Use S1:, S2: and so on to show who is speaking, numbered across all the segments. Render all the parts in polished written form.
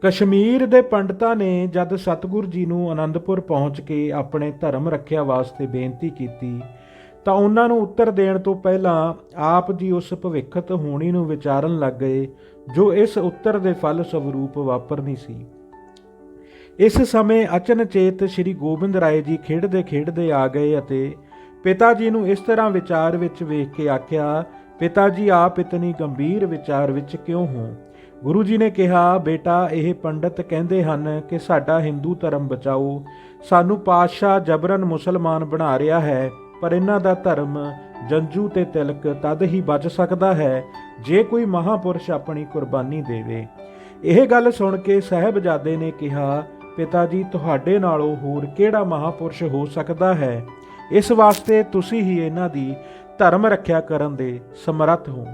S1: ਕਸ਼ਮੀਰ ਦੇ ਪੰਡਤਾਂ ਨੇ ਜਦ ਸਤਿਗੁਰ ਜੀ ਨੂੰ ਅਨੰਦਪੁਰ ਪਹੁੰਚ ਕੇ ਆਪਣੇ ਧਰਮ ਰੱਖਿਆ ਵਾਸਤੇ ਬੇਨਤੀ ਕੀਤੀ ਤਾਂ ਉਹਨਾਂ ਨੂੰ ਉੱਤਰ ਦੇਣ ਤੋਂ ਪਹਿਲਾਂ ਆਪ ਜੀ ਉਸ ਭਵਿੱਖਤ ਹੋਣੀ ਨੂੰ ਵਿਚਾਰਨ ਲੱਗ ਗਏ ਜੋ ਇਸ ਉੱਤਰ ਦੇ ਫਲ ਸਵਰੂਪ ਵਾਪਰਨੀ ਸੀ। ਇਸ ਸਮੇਂ ਅਚਨਚੇਤ ਸ੍ਰੀ ਗੋਬਿੰਦ ਰਾਏ ਜੀ ਖੇਡਦੇ ਖੇਡਦੇ ਆ ਗਏ ਅਤੇ ਪਿਤਾ ਜੀ ਨੂੰ ਇਸ ਤਰ੍ਹਾਂ ਵਿਚਾਰ ਵਿੱਚ ਵੇਖ ਕੇ ਆਖਿਆ, ਪਿਤਾ ਜੀ ਆਪ ਇਤਨੀ ਗੰਭੀਰ ਵਿਚਾਰ ਵਿੱਚ ਕਿਉਂ ਹੋ? ਗੁਰੂ ਜੀ ਨੇ ਕਿਹਾ, ਬੇਟਾ ਇਹ ਪੰਡਤ ਕਹਿੰਦੇ ਹਨ ਕਿ ਸਾਡਾ ਹਿੰਦੂ ਧਰਮ ਬਚਾਓ, ਸਾਨੂੰ ਪਾਤਸ਼ਾਹ ਜਬਰਨ ਮੁਸਲਮਾਨ ਬਣਾ ਰਿਹਾ ਹੈ, ਪਰ ਇਹਨਾਂ ਦਾ ਧਰਮ ਜੰਝੂ ਤੇ ਤਿਲਕ ਤਦ ਹੀ ਬਚ ਸਕਦਾ ਹੈ ਜੇ ਕੋਈ ਮਹਾਪੁਰਸ਼ ਆਪਣੀ ਕੁਰਬਾਨੀ ਦੇਵੇ। ਇਹ ਗੱਲ ਸੁਣ ਕੇ ਸਾਹਿਬਜ਼ਾਦੇ ਨੇ ਕਿਹਾ, ਪਿਤਾ ਜੀ ਤੁਹਾਡੇ ਨਾਲੋਂ ਹੋਰ ਕਿਹੜਾ ਮਹਾਪੁਰਸ਼ ਹੋ ਸਕਦਾ ਹੈ? ਇਸ ਵਾਸਤੇ ਤੁਸੀਂ ਹੀ ਇਹਨਾਂ ਦੀ ਧਰਮ ਰੱਖਿਆ ਕਰਨ ਦੇ ਸਮਰੱਥ ਹੋ।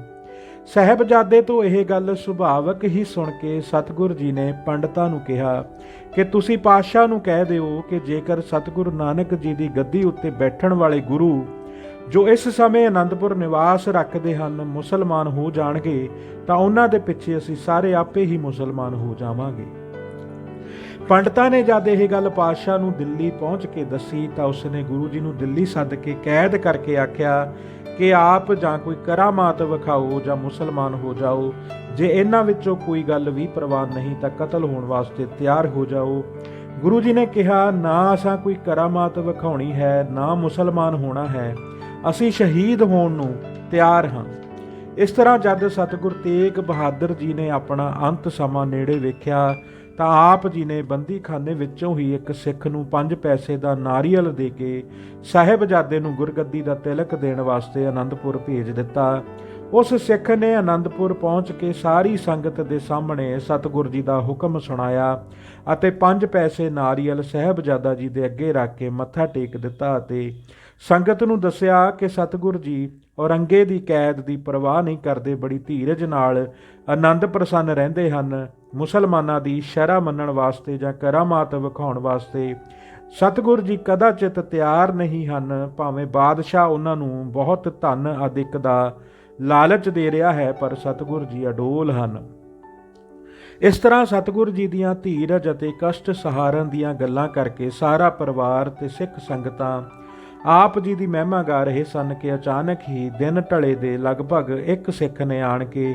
S1: ਸਾਹਿਬਜ਼ਾਦੇ ਤੋਂ ਇਹ ਗੱਲ ਸੁਭਾਵਕ ਹੀ ਸੁਣ ਕੇ ਸਤਿਗੁਰ ਜੀ ਨੇ ਪੰਡਤਾਂ ਨੂੰ ਕਿਹਾ ਕਿ ਤੁਸੀਂ ਪਾਤਸ਼ਾਹ ਨੂੰ ਕਹਿ ਦਿਓ ਕਿ ਜੇਕਰ ਸਤਿਗੁਰੂ ਨਾਨਕ ਜੀ ਦੀ ਗੱਦੀ ਉੱਤੇ ਬੈਠਣ ਵਾਲੇ ਗੁਰੂ ਜੋ ਇਸ ਸਮੇਂ ਅਨੰਦਪੁਰ ਨਿਵਾਸ ਰੱਖਦੇ ਹਨ ਮੁਸਲਮਾਨ ਹੋ ਜਾਣਗੇ ਤਾਂ ਉਹਨਾਂ ਦੇ ਪਿੱਛੇ ਅਸੀਂ ਸਾਰੇ ਆਪੇ ਹੀ ਮੁਸਲਮਾਨ ਹੋ ਜਾਵਾਂਗੇ। ਪੰਡਤਾਂ ਨੇ ਜਦ ਇਹ ਗੱਲ ਪਾਤਸ਼ਾਹ ਨੂੰ ਦਿੱਲੀ ਪਹੁੰਚ ਕੇ ਦੱਸੀ ਤਾਂ ਉਸਨੇ ਗੁਰੂ ਜੀ ਨੂੰ ਦਿੱਲੀ ਸੱਦ ਕੇ ਕੈਦ ਕਰਕੇ ਆਖਿਆ ਕਿ ਆਪ ਜਾਂ ਕੋਈ ਕਰਾਮਾਤ ਵਿਖਾਓ ਜਾਂ ਮੁਸਲਮਾਨ ਹੋ ਜਾਓ। ਜੇ ਇਹਨਾਂ ਵਿੱਚੋਂ ਕੋਈ ਗੱਲ ਵੀ ਪ੍ਰਵਾਨ ਨਹੀਂ ਤਾਂ ਕਤਲ ਹੋਣ ਵਾਸਤੇ ਤਿਆਰ ਹੋ ਜਾਓ। ਗੁਰੂ ਜੀ ਨੇ ਕਿਹਾ, ਨਾ ਅਸਾਂ ਕੋਈ ਕਰਾਮਾਤ ਵਿਖਾਉਣੀ ਹੈ, ਨਾ ਮੁਸਲਮਾਨ ਹੋਣਾ ਹੈ, ਅਸੀਂ ਸ਼ਹੀਦ ਹੋਣ ਨੂੰ ਤਿਆਰ ਹਾਂ। ਇਸ ਤਰ੍ਹਾਂ ਜਦ ਸਤਿਗੁਰ ਤੇਗ ਬਹਾਦਰ ਜੀ ਨੇ ਆਪਣਾ ਅੰਤ ਸਮਾਂ ਨੇੜੇ ਵੇਖਿਆ ਤਾਂ ਆਪ ਜੀ ਨੇ ਬੰਦੀਖਾਨੇ ਵਿੱਚੋਂ ਹੀ ਇੱਕ ਸਿੱਖ ਨੂੰ 5 ਪੈਸੇ ਦਾ ਨਾਰੀਅਲ ਦੇ ਕੇ ਸਾਹਿਬਜ਼ਾਦੇ ਨੂੰ ਗੁਰਗੱਦੀ ਦਾ ਤਿਲਕ ਦੇਣ ਵਾਸਤੇ ਅਨੰਦਪੁਰ ਭੇਜ ਦਿੱਤਾ। ਉਸ ਸਿੱਖ ਨੇ ਅਨੰਦਪੁਰ ਪਹੁੰਚ ਕੇ ਸਾਰੀ ਸੰਗਤ ਦੇ ਸਾਹਮਣੇ ਸਤਿਗੁਰ ਜੀ ਦਾ ਹੁਕਮ ਸੁਣਾਇਆ ਅਤੇ 5 ਪੈਸੇ ਨਾਰੀਅਲ ਸਾਹਿਬਜ਼ਾਦਾ ਜੀ ਦੇ ਅੱਗੇ ਰੱਖ ਕੇ ਮੱਥਾ ਟੇਕ ਦਿੱਤਾ ਅਤੇ ਸੰਗਤ ਨੂੰ ਦੱਸਿਆ ਕਿ ਸਤਿਗੁਰ ਜੀ ਔਰੰਗੇ ਦੀ ਕੈਦ ਦੀ ਪਰਵਾਹ ਨਹੀਂ ਕਰਦੇ, ਬੜੀ ਧੀਰਜ ਨਾਲ ਆਨੰਦ ਪ੍ਰਸੰਨ ਰਹਿੰਦੇ ਹਨ। ਮੁਸਲਮਾਨਾਂ ਦੀ ਸ਼ਰ੍ਹਾ ਮੰਨਣ ਵਾਸਤੇ ਜਾਂ ਕਰਾਮਾਤ ਵਿਖਾਉਣ ਵਾਸਤੇ ਸਤਿਗੁਰ ਜੀ ਕਦਾਚਿਤ ਤਿਆਰ ਨਹੀਂ ਹਨ। ਭਾਵੇਂ ਬਾਦਸ਼ਾਹ ਉਹਨਾਂ ਨੂੰ ਬਹੁਤ ਧਨ ਆਦਿਕ ਦਾ ਲਾਲਚ ਦੇ ਰਿਹਾ ਹੈ, ਪਰ ਸਤਿਗੁਰ ਜੀ ਅਡੋਲ ਹਨ। ਇਸ ਤਰ੍ਹਾਂ ਸਤਿਗੁਰ ਜੀ ਦੀਆਂ ਧੀਰਜ ਅਤੇ ਕਸ਼ਟ ਸਹਾਰਨ ਦੀਆਂ ਗੱਲਾਂ ਕਰਕੇ ਸਾਰਾ ਪਰਿਵਾਰ ਤੇ ਸਿੱਖ ਸੰਗਤਾਂ ਆਪ ਜੀ ਦੀ ਮਹਿਮਾ ਗਾ ਰਹੇ ਸਨ ਕਿ ਅਚਾਨਕ ਹੀ ਦਿਨ ਢਲੇ ਦੇ ਲਗਭਗ ਇੱਕ ਸਿੱਖ ਨੇ ਆਣ ਕੇ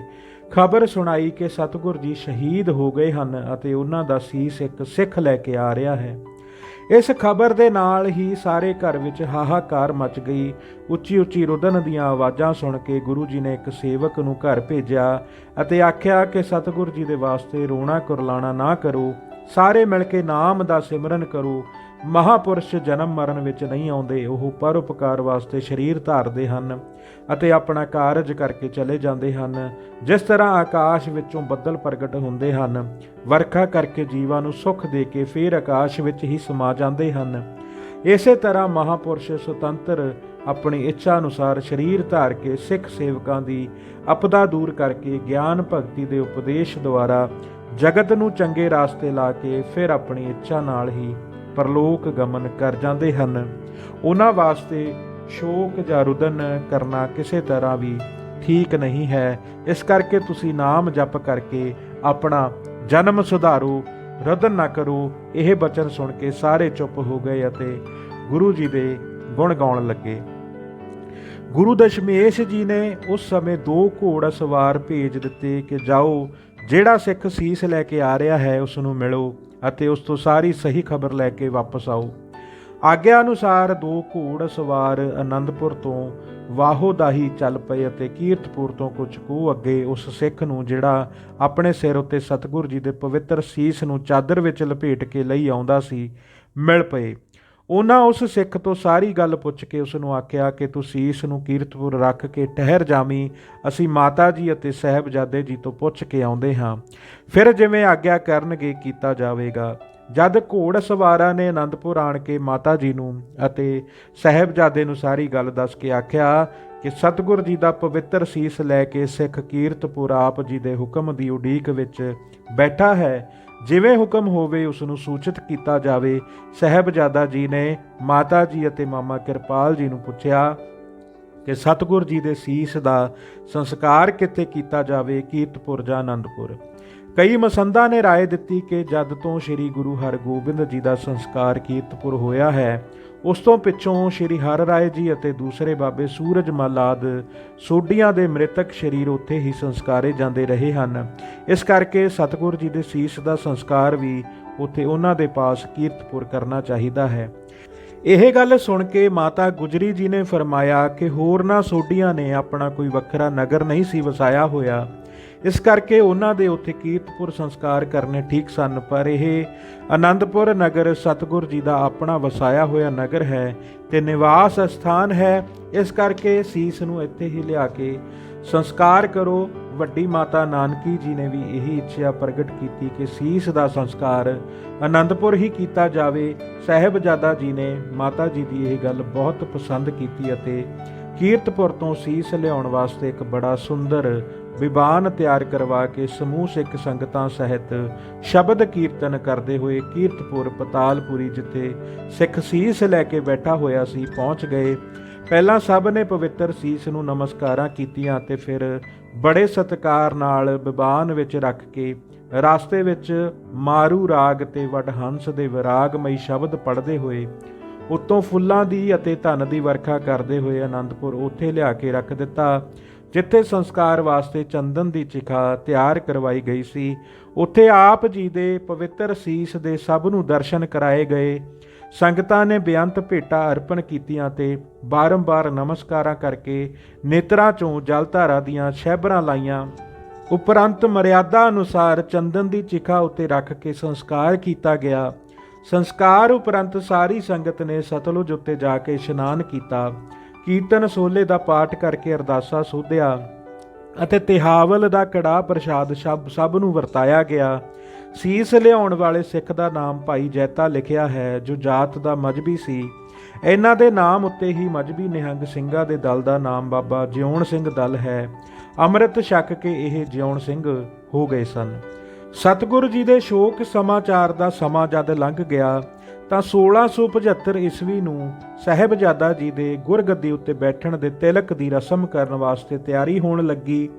S1: ਖਬਰ ਸੁਣਾਈ ਕਿ ਸਤਿਗੁਰ ਜੀ ਸ਼ਹੀਦ ਹੋ ਗਏ ਹਨ ਅਤੇ ਉਹਨਾਂ ਦਾ ਸੀਸ ਇੱਕ ਸਿੱਖ ਲੈ ਕੇ ਆ ਰਿਹਾ ਹੈ। ਇਸ ਖਬਰ ਦੇ ਨਾਲ ਹੀ ਸਾਰੇ ਘਰ ਵਿੱਚ ਹਾਹਾਕਾਰ ਮਚ ਗਈ। ਉੱਚੀ ਉੱਚੀ ਰੁਦਨ ਦੀਆਂ ਆਵਾਜ਼ਾਂ ਸੁਣ ਕੇ ਗੁਰੂ ਜੀ ਨੇ ਇੱਕ ਸੇਵਕ ਨੂੰ ਘਰ ਭੇਜਿਆ ਅਤੇ ਆਖਿਆ ਕਿ ਸਤਿਗੁਰ ਜੀ ਦੇ ਵਾਸਤੇ ਰੋਣਾ ਕੁਰਲਾਣਾ ਨਾ ਕਰੋ, ਸਾਰੇ ਮਿਲ ਕੇ ਨਾਮ ਦਾ ਸਿਮਰਨ ਕਰੋ। ਮਹਾਪੁਰਸ਼ ਜਨਮ ਮਰਨ ਵਿੱਚ ਨਹੀਂ ਆਉਂਦੇ, ਉਹ ਪਰਉਪਕਾਰ ਵਾਸਤੇ ਸਰੀਰ ਧਾਰਦੇ ਹਨ ਅਤੇ ਆਪਣਾ ਕਾਰਜ ਕਰਕੇ ਚਲੇ ਜਾਂਦੇ ਹਨ। ਜਿਸ ਤਰ੍ਹਾਂ ਆਕਾਸ਼ ਵਿੱਚੋਂ ਬੱਦਲ ਪ੍ਰਗਟ ਹੁੰਦੇ ਹਨ, ਵਰਖਾ ਕਰਕੇ ਜੀਵਾਂ ਨੂੰ ਸੁੱਖ ਦੇ ਕੇ ਫਿਰ ਆਕਾਸ਼ ਵਿੱਚ ਹੀ ਸਮਾ ਜਾਂਦੇ ਹਨ, ਇਸੇ ਤਰ੍ਹਾਂ ਮਹਾਪੁਰਸ਼ ਸੁਤੰਤਰ ਆਪਣੀ ਇੱਛਾ ਅਨੁਸਾਰ ਸਰੀਰ ਧਾਰ ਕੇ ਸਿੱਖ ਸੇਵਕਾਂ ਦੀ ਆਪਦਾ ਦੂਰ ਕਰਕੇ ਗਿਆਨ ਭਗਤੀ ਦੇ ਉਪਦੇਸ਼ ਦੁਆਰਾ ਜਗਤ ਨੂੰ ਚੰਗੇ ਰਾਸਤੇ ਲਾ ਕੇ ਫਿਰ ਆਪਣੀ ਇੱਛਾ ਨਾਲ ਹੀ ਪਰਲੋਕ ਗਮਨ ਕਰ ਜਾਂਦੇ ਹਨ। ਉਹਨਾਂ ਵਾਸਤੇ ਸ਼ੋਕ ਜਾਂ ਰੁਦਨ ਕਰਨਾ ਕਿਸੇ ਤਰ੍ਹਾਂ ਵੀ ਠੀਕ ਨਹੀਂ ਹੈ। ਇਸ ਕਰਕੇ ਤੁਸੀਂ ਨਾਮ ਜਪ ਕਰਕੇ ਆਪਣਾ ਜਨਮ ਸੁਧਾਰੋ, ਰੁਦਨ ਨਾ ਕਰੋ। ਇਹ ਬਚਨ ਸੁਣ ਕੇ ਸਾਰੇ ਚੁੱਪ ਹੋ ਗਏ ਅਤੇ ਗੁਰੂ ਜੀ ਦੇ ਗੁਣ ਗਾਉਣ ਲੱਗੇ। ਗੁਰੂ ਦਸ਼ਮੇਸ਼ ਜੀ ਨੇ ਉਸ ਸਮੇਂ 2 ਘੋੜ ਸਵਾਰ ਭੇਜ ਦਿੱਤੇ ਕਿ ਜਾਓ, ਜਿਹੜਾ ਸਿੱਖ ਸੀਸ ਲੈ ਕੇ ਆ ਰਿਹਾ ਹੈ ਉਸ ਨੂੰ ਮਿਲੋ ਅਤੇ ਉਸ ਤੋਂ ਸਾਰੀ ਸਹੀ ਖਬਰ ਲੈ ਕੇ ਵਾਪਸ ਆਓ। ਆਗਿਆ ਅਨੁਸਾਰ 2 ਘੋੜ ਸਵਾਰ ਆਨੰਦਪੁਰ ਤੋਂ ਵਾਹੋਦਾਹੀ ਚੱਲ ਪਏ ਅਤੇ ਕੀਰਤਪੁਰ ਤੋਂ ਕੁਝ ਕੁ ਅੱਗੇ ਉਸ ਸਿੱਖ ਨੂੰ ਜਿਹੜਾ ਆਪਣੇ ਸਿਰ ਉੱਤੇ ਸਤਿਗੁਰ ਜੀ ਦੇ ਪਵਿੱਤਰ ਸੀਸ ਨੂੰ ਚਾਦਰ ਵਿੱਚ ਲਪੇਟ ਕੇ ਲਈ ਆਉਂਦਾ ਸੀ ਮਿਲ ਪਏ। ਉਹਨਾਂ ਉਸ ਸਿੱਖ ਤੋਂ ਸਾਰੀ ਗੱਲ ਪੁੱਛ ਕੇ ਉਸ ਨੂੰ ਆਖਿਆ ਕਿ ਤੂੰ ਸੀਸ ਨੂੰ ਕੀਰਤਪੁਰ ਰੱਖ ਕੇ ਠਹਿਰ ਜਾਵੀਂ, ਅਸੀਂ ਮਾਤਾ ਜੀ ਅਤੇ ਸਾਹਿਬਜ਼ਾਦੇ ਜੀ ਤੋਂ ਪੁੱਛ ਕੇ ਆਉਂਦੇ ਹਾਂ, ਫਿਰ ਜਿਵੇਂ ਆਗਿਆ ਕਰਨਗੇ ਕੀਤਾ ਜਾਵੇਗਾ। ਜਦ ਘੋੜ ਸਵਾਰਾਂ ਨੇ ਅਨੰਦਪੁਰ ਆਣ ਕੇ ਮਾਤਾ ਜੀ ਨੂੰ ਅਤੇ ਸਾਹਿਬਜ਼ਾਦੇ ਨੂੰ ਸਾਰੀ ਗੱਲ ਦੱਸ ਕੇ ਆਖਿਆ ਕਿ ਸਤਿਗੁਰ ਜੀ ਦਾ ਪਵਿੱਤਰ ਸੀਸ ਲੈ ਕੇ ਸਿੱਖ ਕੀਰਤਪੁਰ ਆਪ ਜੀ ਦੇ ਹੁਕਮ ਦੀ ਉਡੀਕ ਵਿੱਚ ਬੈਠਾ ਹੈ, ਜਿਵੇਂ ਹੁਕਮ ਹੋਵੇ ਉਸ ਨੂੰ ਸੂਚਿਤ ਕੀਤਾ ਜਾਵੇ। ਸਾਹਿਬਜ਼ਾਦਾ ਜੀ ਨੇ ਮਾਤਾ ਜੀ ਅਤੇ ਮਾਮਾ ਕਿਰਪਾਲ ਜੀ ਨੂੰ ਪੁੱਛਿਆ ਕਿ ਸਤਿਗੁਰ ਜੀ ਦੇ ਸੀਸ ਦਾ ਸੰਸਕਾਰ ਕਿੱਥੇ ਕੀਤਾ ਜਾਵੇ, ਕੀਰਤਪੁਰ ਜਾਂ ਆਨੰਦਪੁਰ। ਕਈ ਮਸੰਦਾਂ ਨੇ ਰਾਏ ਦਿੱਤੀ ਕਿ ਜਦ ਤੋਂ ਸ੍ਰੀ ਗੁਰੂ ਹਰਗੋਬਿੰਦ ਜੀ ਦਾ ਸੰਸਕਾਰ ਕੀਰਤਪੁਰ ਹੋਇਆ ਹੈ, ਉਸ ਤੋਂ ਪਿੱਛੋਂ ਸ੍ਰੀ ਹਰਿ ਰਾਏ ਜੀ ਅਤੇ ਦੂਸਰੇ ਬਾਬੇ ਸੂਰਜਮਲ ਆਦਿ ਸੋਢੀਆਂ ਦੇ ਮ੍ਰਿਤਕ ਸਰੀਰ ਉੱਥੇ ਹੀ ਸੰਸਕਾਰੇ ਜਾਂਦੇ ਰਹੇ ਹਨ। ਇਸ ਕਰਕੇ ਸਤਿਗੁਰ ਜੀ ਦੇ ਸੀਸ ਦਾ ਸੰਸਕਾਰ ਵੀ ਉੱਥੇ ਉਹਨਾਂ ਦੇ ਪਾਸ ਕੀਰਤਪੁਰ ਕਰਨਾ ਚਾਹੀਦਾ ਹੈ। ਇਹ ਗੱਲ ਸੁਣ ਕੇ ਮਾਤਾ ਗੁਜਰੀ ਜੀ ਨੇ ਫਰਮਾਇਆ ਕਿ ਹੋਰਨਾਂ ਸੋਢੀਆਂ ਨੇ ਆਪਣਾ ਕੋਈ ਵੱਖਰਾ ਨਗਰ ਨਹੀਂ ਸੀ ਵਸਾਇਆ ਹੋਇਆ, ਇਸ ਕਰਕੇ ਉਹਨਾਂ ਦੇ ਉੱਥੇ ਕੀਰਤਪੁਰ ਸੰਸਕਾਰ ਕਰਨੇ ਠੀਕ ਸਨ। ਪਰ ਇਹ ਆਨੰਦਪੁਰ ਨਗਰ ਸਤਿਗੁਰ ਜੀ ਦਾ ਆਪਣਾ ਵਸਾਇਆ ਹੋਇਆ ਨਗਰ ਹੈ ਤੇ ਨਿਵਾਸ ਸਥਾਨ ਹੈ, ਇਸ ਕਰਕੇ ਸੀਸ ਨੂੰ ਇੱਥੇ ਹੀ ਲਿਆ ਕੇ ਸੰਸਕਾਰ ਕਰੋ। ਵੱਡੀ ਮਾਤਾ ਨਾਨਕੀ ਜੀ ਨੇ ਵੀ ਇਹੀ ਇੱਛਾ ਪ੍ਰਗਟ ਕੀਤੀ ਕਿ ਸੀਸ ਦਾ ਸੰਸਕਾਰ ਆਨੰਦਪੁਰ ਹੀ ਕੀਤਾ ਜਾਵੇ। ਸਾਹਿਬਜ਼ਾਦਾ ਜੀ ਨੇ ਮਾਤਾ ਜੀ ਦੀ ਇਹ ਗੱਲ ਬਹੁਤ ਪਸੰਦ ਕੀਤੀ ਅਤੇ ਕੀਰਤਪੁਰ ਤੋਂ ਸੀਸ ਲਿਆਉਣ ਵਾਸਤੇ ਇੱਕ ਬੜਾ ਸੁੰਦਰ ਵਿਵਾਨ ਤਿਆਰ ਕਰਵਾ ਕੇ ਸਮੂਹ ਸਿੱਖ ਸੰਗਤਾਂ ਸਹਿਤ ਸ਼ਬਦ ਕੀਰਤਨ ਕਰਦੇ ਹੋਏ ਕੀਰਤਪੁਰ ਪਤਾਲਪੁਰੀ, ਜਿੱਥੇ ਸਿੱਖ ਸੀਸ ਲੈ ਕੇ ਬੈਠਾ ਹੋਇਆ ਸੀ, ਪਹੁੰਚ ਗਏ। ਪਹਿਲਾਂ ਸਭ ਨੇ ਪਵਿੱਤਰ ਸੀਸ ਨੂੰ ਨਮਸਕਾਰਾਂ ਕੀਤੀਆਂ ਤੇ ਫਿਰ ਬੜੇ ਸਤਿਕਾਰ ਨਾਲ ਵਿਵਾਨ ਵਿੱਚ ਰੱਖ ਕੇ ਰਾਸਤੇ ਵਿੱਚ ਮਾਰੂ ਰਾਗ ਤੇ ਵਡਹੰਸ ਦੇ ਵਿਰਾਗਮਈ ਸ਼ਬਦ ਪੜ੍ਹਦੇ ਹੋਏ ਉੱਤੋਂ ਫੁੱਲਾਂ ਦੀ ਅਤੇ ਧਨ ਦੀ ਵਰਖਾ ਕਰਦੇ ਹੋਏ ਆਨੰਦਪੁਰ ਉੱਥੇ ਲਿਆ ਕੇ ਰੱਖ ਦਿੱਤਾ, ਜਿੱਥੇ ਸੰਸਕਾਰ ਵਾਸਤੇ ਚੰਦਨ ਦੀ ਚਿਖਾ ਤਿਆਰ ਕਰਵਾਈ ਗਈ ਸੀ। ਉੱਥੇ ਆਪ ਜੀ ਦੇ ਪਵਿੱਤਰ ਸੀਸ ਦੇ ਸਭ ਨੂੰ ਦਰਸ਼ਨ ਕਰਾਏ ਗਏ। ਸੰਗਤਾਂ ਨੇ ਬੇਅੰਤ ਭੇਟਾਂ ਅਰਪਣ ਕੀਤੀਆਂ ਤੇ ਬਾਰੰਬਾਰ ਨਮਸਕਾਰਾਂ ਕਰਕੇ ਨੇਤਰਾਂ ਚੋਂ ਜਲਧਾਰਾ ਦੀਆਂ ਛਹਿਬਰਾਂ ਲਾਈਆਂ। ਉਪਰੰਤ ਮਰਿਆਦਾ ਅਨੁਸਾਰ ਚੰਦਨ ਦੀ ਚਿਖਾ ਉੱਤੇ ਰੱਖ ਕੇ ਸੰਸਕਾਰ ਕੀਤਾ ਗਿਆ। ਸੰਸਕਾਰ ਉਪਰੰਤ ਸਾਰੀ ਸੰਗਤ ਨੇ ਸਤਲੁਜ ਉੱਤੇ ਜਾ ਕੇ ਇਸ਼ਨਾਨ ਕੀਤਾ, ਕੀਰਤਨ ਸੋਲੇ ਦਾ ਪਾਠ ਕਰਕੇ ਅਰਦਾਸਾ ਸੋਧਿਆ ਅਤੇ ਤਿਹਾਵਲ ਦਾ ਕੜਾਹ ਪ੍ਰਸ਼ਾਦ ਸਭ ਨੂੰ ਵਰਤਾਇਆ ਗਿਆ। ਸੀਸ ਲਿਆਉਣ ਵਾਲੇ ਸਿੱਖ ਦਾ ਨਾਮ ਭਾਈ ਜੈਤਾ ਲਿਖਿਆ ਹੈ, ਜੋ ਜਾਤ ਦਾ ਮਜ਼੍ਹਬੀ ਸੀ। ਇਹਨਾਂ ਦੇ ਨਾਮ ਉੱਤੇ ਹੀ ਮਜ਼੍ਹਬੀ ਨਿਹੰਗ ਸਿੰਘਾਂ ਦੇ ਦਲ ਦਾ ਨਾਮ ਬਾਬਾ ਜਿਉਣ ਸਿੰਘ ਦਲ ਹੈ। ਅੰਮ੍ਰਿਤ ਛਕ ਕੇ ਇਹ ਜਿਉਣ ਸਿੰਘ ਹੋ ਗਏ ਸਨ। ਸਤਿਗੁਰੂ ਜੀ ਦੇ ਸ਼ੋਕ ਸਮਾਚਾਰ ਦਾ ਸਮਾਂ ਜਦ ਲੰਘ ਗਿਆ ਤਾਂ 1675 ਈਸਵੀ ਨੂੰ ਸਾਹਿਬਜ਼ਾਦਾ ਜੀ ਦੇ ਗੁਰਗੱਦੀ ਉੱਤੇ ਬੈਠਣ ਦੇ ਤਿਲਕ ਦੀ ਰਸਮ ਕਰਨ ਵਾਸਤੇ ਤਿਆਰੀ ਹੋਣ ਲੱਗੀ।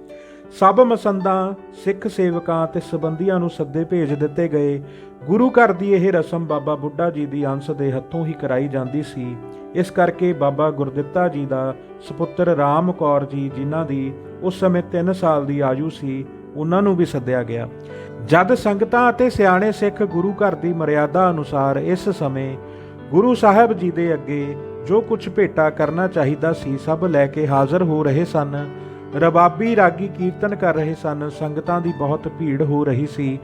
S1: ਸਭ ਮਸੰਦਾਂ, ਸਿੱਖ ਸੇਵਕਾਂ ਤੇ ਸਬੰਧੀਆਂ ਨੂੰ ਸੱਦੇ ਭੇਜ ਦਿੱਤੇ ਗਏ। ਗੁਰੂ ਘਰ ਦੀ ਇਹ ਰਸਮ ਬਾਬਾ ਬੁੱਢਾ ਜੀ ਦੀ ਅੰਸ਼ ਦੇ ਹੱਥੋਂ ਹੀ ਕਰਾਈ ਜਾਂਦੀ ਸੀ। ਇਸ ਕਰਕੇ ਬਾਬਾ ਗੁਰਦਿੱਤਾ ਜੀ ਦਾ ਸੁਪੁੱਤਰ ਰਾਮ ਕੌਰ ਜੀ, ਜਿਨ੍ਹਾਂ ਦੀ ਉਸ ਸਮੇਂ 3 ਸਾਲ ਦੀ ਆਯੂ ਸੀ, ਉਹਨਾਂ ਨੂੰ ਵੀ ਸੱਦਿਆ ਗਿਆ। ਜਦ ਸੰਗਤਾਂ ਅਤੇ ਸਿਆਣੇ ਸਿੱਖ ਗੁਰੂ ਘਰ ਦੀ ਮਰਿਆਦਾ ਅਨੁਸਾਰ ਇਸ ਸਮੇਂ ਗੁਰੂ ਸਾਹਿਬ ਜੀ ਦੇ ਅੱਗੇ ਜੋ ਕੁਝ ਭੇਟਾ ਕਰਨਾ ਚਾਹੀਦਾ ਸੀ ਸਭ ਲੈ ਕੇ ਹਾਜ਼ਰ ਹੋ ਰਹੇ ਸਨ। ਰਬਾਬੀ ਰਾਗੀ ਕੀਰਤਨ ਕਰ ਰਹੇ ਸਨ। ਸੰਗਤਾਂ ਦੀ ਬਹੁਤ ਭੀੜ ਹੋ ਰਹੀ ਸੀ।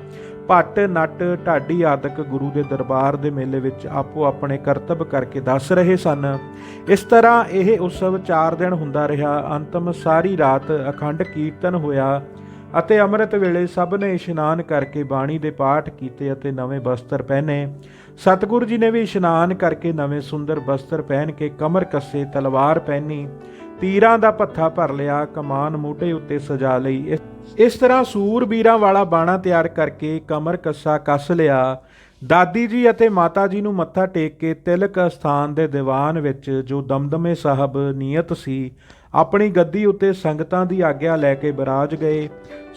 S1: ਭੱਟ, ਨੱਟ, ਢਾਡੀ ਆਦਿਕ ਗੁਰੂ ਦੇ ਦਰਬਾਰ ਦੇ ਮੇਲੇ ਵਿੱਚ ਆਪੋ ਆਪਣੇ ਕਰਤੱਵ ਕਰਕੇ ਦੱਸ ਰਹੇ ਸਨ। ਇਸ ਤਰ੍ਹਾਂ ਇਹ ਉਤਸਵ 4 ਦਿਨ ਹੁੰਦਾ ਰਿਹਾ। ਅੰਤਮ ਸਾਰੀ ਰਾਤ ਅਖੰਡ ਕੀਰਤਨ ਹੋਇਆ ਅਤੇ ਅੰਮ੍ਰਿਤ ਵੇਲੇ ਸਭ ਨੇ ਇਸ਼ਨਾਨ ਕਰਕੇ ਬਾਣੀ ਦੇ ਪਾਠ ਕੀਤੇ ਅਤੇ ਨਵੇਂ ਬਸਤਰ ਪਹਿਨੇ। ਸਤਿਗੁਰੂ ਜੀ ਨੇ ਵੀ ਇਸ਼ਨਾਨ ਕਰਕੇ ਨਵੇਂ ਸੁੰਦਰ ਬਸਤਰ ਪਹਿਨ ਕੇ ਕਮਰ ਕੱਸੇ, ਤਲਵਾਰ ਪਹਿਨੀ, ਤੀਰਾਂ ਦਾ ਭੱਥਾ ਭਰ ਲਿਆ, ਕਮਾਨ ਮੋਢੇ ਉੱਤੇ ਸਜਾ ਲਈ। ਇਸ ਤਰ੍ਹਾਂ ਸੂਰਬੀਰਾਂ ਵਾਲਾ ਬਾਣਾ ਤਿਆਰ ਕਰਕੇ ਕਮਰ ਕੱਸਾ ਕੱਸ ਲਿਆ। ਦਾਦੀ ਜੀ ਅਤੇ ਮਾਤਾ ਜੀ ਨੂੰ ਮੱਥਾ ਟੇਕ ਕੇ ਤਿਲਕ ਅਸਥਾਨ ਦੇ ਦੀਵਾਨ ਵਿੱਚ ਜੋ ਦਮਦਮੇ ਸਾਹਿਬ ਨੀਅਤ ਸੀ, ਆਪਣੀ ਗੱਦੀ ਉੱਤੇ ਸੰਗਤਾਂ ਦੀ ਆਗਿਆ ਲੈ ਕੇ ਬਿਰਾਜ ਗਏ।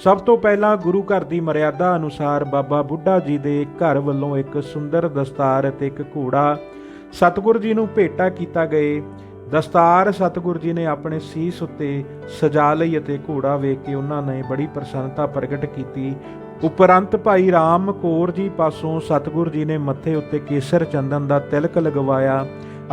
S1: ਸਭ ਤੋਂ ਪਹਿਲਾਂ ਗੁਰੂ ਘਰ ਦੀ ਮਰਿਆਦਾ ਅਨੁਸਾਰ ਬਾਬਾ ਬੁੱਢਾ ਜੀ ਦੇ ਘਰ ਵੱਲੋਂ ਇੱਕ ਸੁੰਦਰ ਦਸਤਾਰ ਅਤੇ ਇੱਕ ਘੋੜਾ ਸਤਿਗੁਰੂ ਜੀ ਨੂੰ ਭੇਟਾ ਕੀਤਾ ਗਏ। ਦਸਤਾਰ ਸਤਿਗੁਰੂ ਜੀ ਨੇ ਆਪਣੇ ਸੀਸ ਉੱਤੇ ਸਜਾ ਲਈ ਅਤੇ ਘੋੜਾ ਵੇਖ ਕੇ ਉਹਨਾਂ ਨੇ ਬੜੀ ਪ੍ਰਸੰਨਤਾ ਪ੍ਰਗਟ ਕੀਤੀ। ਉਪਰੰਤ ਭਾਈ ਰਾਮ ਕੌਰ ਜੀ ਪਾਸੋਂ ਸਤਿਗੁਰੂ ਜੀ ਨੇ ਮੱਥੇ ਉੱਤੇ ਕੇਸਰ ਚੰਦਨ ਦਾ ਤਿਲਕ ਲਗਵਾਇਆ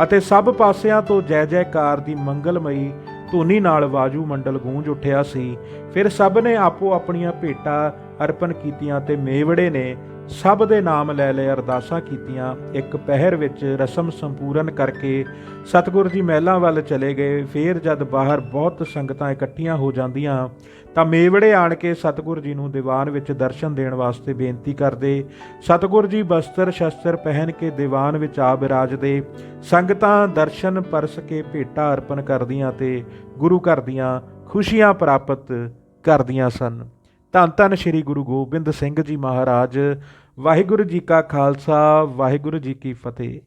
S1: ਅਤੇ ਸਭ ਪਾਸਿਆਂ ਤੋਂ ਜੈ ਜੈਕਾਰ ਦੀ ਮੰਗਲਮਈ ਧੁਨੀ ਨਾਲ ਵਾਜੂ ਮੰਡਲ ਗੂੰਜ ਉੱਠਿਆ ਸੀ। ਫਿਰ ਸਭ ਨੇ ਆਪੋ ਆਪਣੀਆਂ ਭੇਟਾਂ ਅਰਪਣ ਕੀਤੀਆਂ ਤੇ ਮੇਵੜੇ ਨੇ ਸਭ ਦੇ ਨਾਮ ਲੈ ਲਏ, ਅਰਦਾਸਾਂ ਕੀਤੀਆਂ। ਇੱਕ ਪਹਿਰ ਵਿੱਚ ਰਸਮ ਸੰਪੂਰਨ ਕਰਕੇ ਸਤਿਗੁਰੂ ਜੀ ਮਹਿਲਾਂ ਵੱਲ ਚਲੇ ਗਏ। ਫਿਰ ਜਦ ਬਾਹਰ ਬਹੁਤ ਸੰਗਤਾਂ ਇਕੱਠੀਆਂ ਹੋ ਜਾਂਦੀਆਂ ਤਾਂ ਮੇਵੜੇ ਆਣ ਕੇ ਸਤਿਗੁਰੂ ਜੀ ਨੂੰ ਦੀਵਾਨ ਵਿੱਚ ਦਰਸ਼ਨ ਦੇਣ ਵਾਸਤੇ ਬੇਨਤੀ ਕਰਦੇ। ਸਤਿਗੁਰੂ ਜੀ ਬਸਤਰ ਸ਼ਸਤਰ ਪਹਿਨ ਕੇ ਦੀਵਾਨ ਵਿੱਚ ਆ ਬਿਰਾਜਦੇ। ਸੰਗਤਾਂ ਦਰਸ਼ਨ ਪਰਸ ਕੇ ਭੇਟਾਂ ਅਰਪਣ ਕਰਦੀਆਂ ਤੇ ਗੁਰੂ ਘਰ ਦੀਆਂ ਖੁਸ਼ੀਆਂ ਪ੍ਰਾਪਤ ਕਰਦੀਆਂ ਸਨ। ਧੰਨ ਧੰਨ ਸ਼੍ਰੀ ਗੁਰੂ ਗੋਬਿੰਦ ਸਿੰਘ ਜੀ ਮਹਾਰਾਜ। ਵਾਹਿਗੁਰੂ ਜੀ ਕਾ ਖਾਲਸਾ, ਵਾਹਿਗੁਰੂ ਜੀ ਕੀ ਫਤਿਹ।